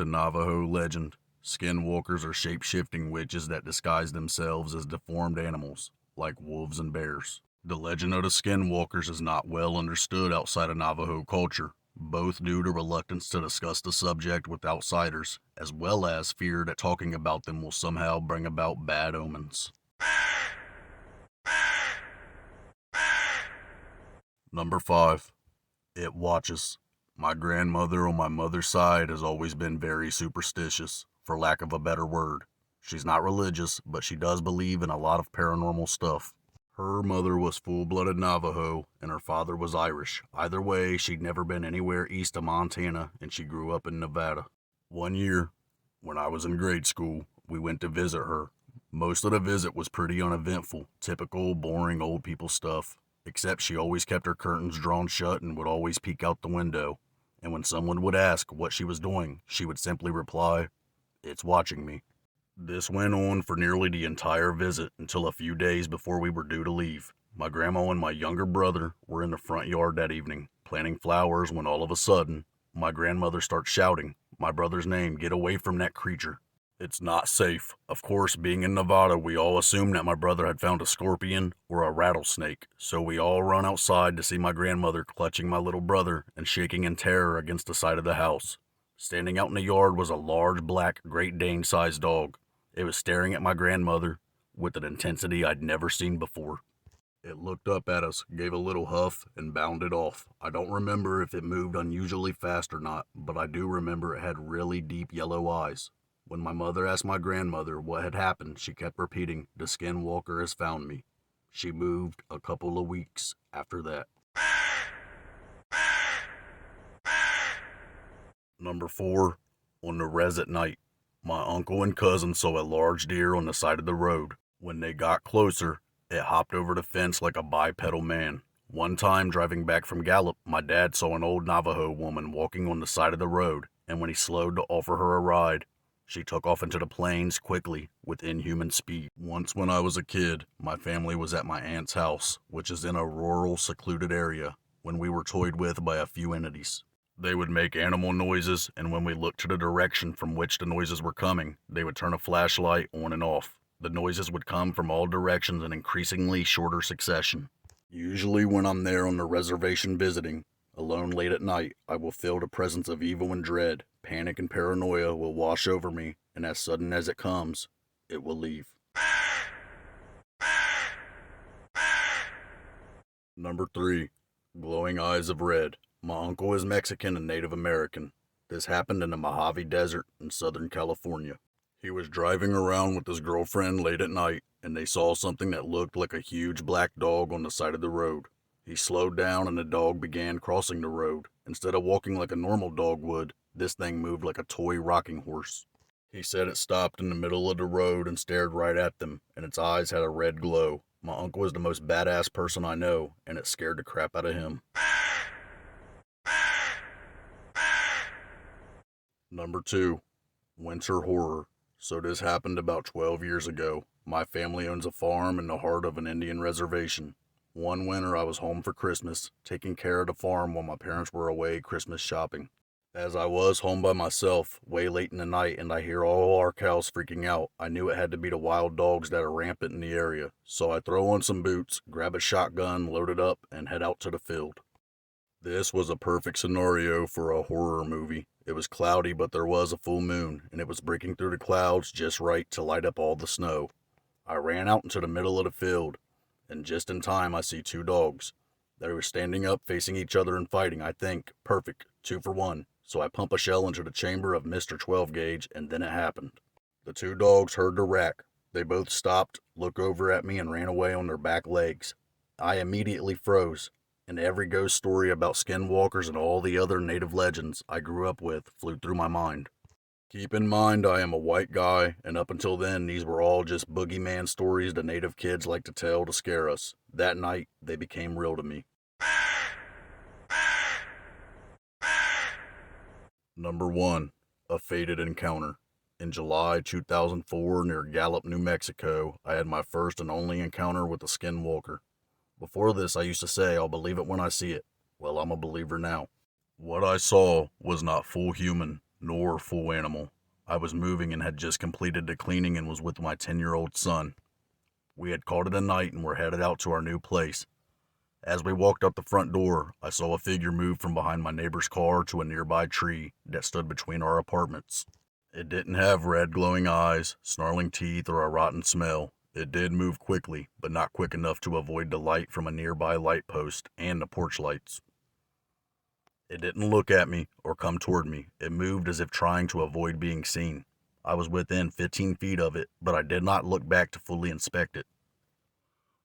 to Navajo legend, Skinwalkers are shape-shifting witches that disguise themselves as deformed animals, like wolves and bears. The legend of the Skinwalkers is not well understood outside of Navajo culture, both due to reluctance to discuss the subject with outsiders, as well as fear that talking about them will somehow bring about bad omens. Number 5. It watches. My grandmother on my mother's side has always been very superstitious, for lack of a better word. She's not religious, but she does believe in a lot of paranormal stuff. Her mother was full-blooded Navajo, and her father was Irish. Either way, she'd never been anywhere east of Montana, and she grew up in Nevada. One year, when I was in grade school, we went to visit her. Most of the visit was pretty uneventful, typical, boring old people stuff, except she always kept her curtains drawn shut and would always peek out the window. And when someone would ask what she was doing, she would simply reply, "It's watching me." This went on for nearly the entire visit until a few days before we were due to leave. My grandma and my younger brother were in the front yard that evening, planting flowers, when all of a sudden, my grandmother starts shouting my brother's name, "Get away from that creature. It's not safe." Of course, being in Nevada, we all assumed that my brother had found a scorpion or a rattlesnake, so we all run outside to see my grandmother clutching my little brother and shaking in terror against the side of the house. Standing out in the yard was a large black Great Dane-sized dog. It was staring at my grandmother with an intensity I'd never seen before. It looked up at us, gave a little huff, and bounded off. I don't remember if it moved unusually fast or not, but I do remember it had really deep yellow eyes. When my mother asked my grandmother what had happened, she kept repeating, "The Skinwalker has found me." She moved a couple of weeks after that. Number 4. On the res at night. My uncle and cousin saw a large deer on the side of the road. When they got closer, it hopped over the fence like a bipedal man. One time, driving back from Gallup, my dad saw an old Navajo woman walking on the side of the road, and when he slowed to offer her a ride, she took off into the plains quickly with inhuman speed. Once when I was a kid, my family was at my aunt's house, which is in a rural, secluded area, when we were toyed with by a few entities. They would make animal noises, and when we looked to the direction from which the noises were coming, they would turn a flashlight on and off. The noises would come from all directions in increasingly shorter succession. Usually when I'm there on the reservation visiting, alone late at night, I will feel the presence of evil and dread. Panic and paranoia will wash over me, and as sudden as it comes, it will leave. Number 3. Glowing eyes of red. My uncle is Mexican and Native American. This happened in the Mojave Desert in Southern California. He was driving around with his girlfriend late at night, and they saw something that looked like a huge black dog on the side of the road. He slowed down and the dog began crossing the road. Instead of walking like a normal dog would, this thing moved like a toy rocking horse. He said it stopped in the middle of the road and stared right at them, and its eyes had a red glow. My uncle is the most badass person I know, and it scared the crap out of him. Number 2. Winter horror. So this happened about 12 years ago. My family owns a farm in the heart of an Indian reservation. One winter I was home for Christmas, taking care of the farm while my parents were away Christmas shopping. As I was home by myself, way late in the night, and I hear all our cows freaking out, I knew it had to be the wild dogs that are rampant in the area. So I throw on some boots, grab a shotgun, load it up, and head out to the field. This was a perfect scenario for a horror movie. It was cloudy, but there was a full moon, and it was breaking through the clouds just right to light up all the snow. I ran out into the middle of the field, and just in time I see 2 dogs. They were standing up, facing each other and fighting. I think, perfect, 2 for 1. So I pump a shell into the chamber of Mr. 12 gauge, and then it happened. The 2 dogs heard the rack. They both stopped, looked over at me, and ran away on their back legs. I immediately froze, and every ghost story about skinwalkers and all the other native legends I grew up with flew through my mind. Keep in mind I am a white guy, and up until then these were all just boogeyman stories the native kids like to tell to scare us. That night, they became real to me. Number 1. A fated encounter. In July 2004, near Gallup, New Mexico, I had my first and only encounter with a skinwalker. Before this, I used to say, "I'll believe it when I see it." Well, I'm a believer now. What I saw was not full human, nor full animal. I was moving and had just completed the cleaning and was with my 10-year-old son. We had called it a night and were headed out to our new place. As we walked up the front door, I saw a figure move from behind my neighbor's car to a nearby tree that stood between our apartments. It didn't have red glowing eyes, snarling teeth, or a rotten smell. It did move quickly, but not quick enough to avoid the light from a nearby light post and the porch lights. It didn't look at me or come toward me. It moved as if trying to avoid being seen. I was within 15 feet of it, but I did not look back to fully inspect it.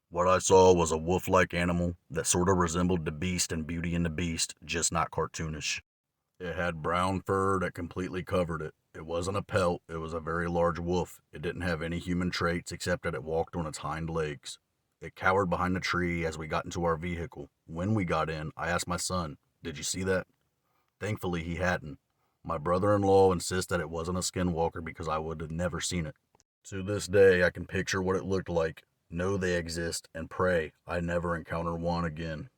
What I saw was a wolf-like animal that sort of resembled the Beast in Beauty and the Beast, just not cartoonish. It had brown fur that completely covered it. It wasn't a pelt, it was a very large wolf. It didn't have any human traits except that it walked on its hind legs. It cowered behind the tree as we got into our vehicle. When we got in, I asked my son, "Did you see that?" Thankfully, he hadn't. My brother-in-law insists that it wasn't a skinwalker because I would have never seen it. To this day, I can picture what it looked like, know they exist, and pray I never encounter one again.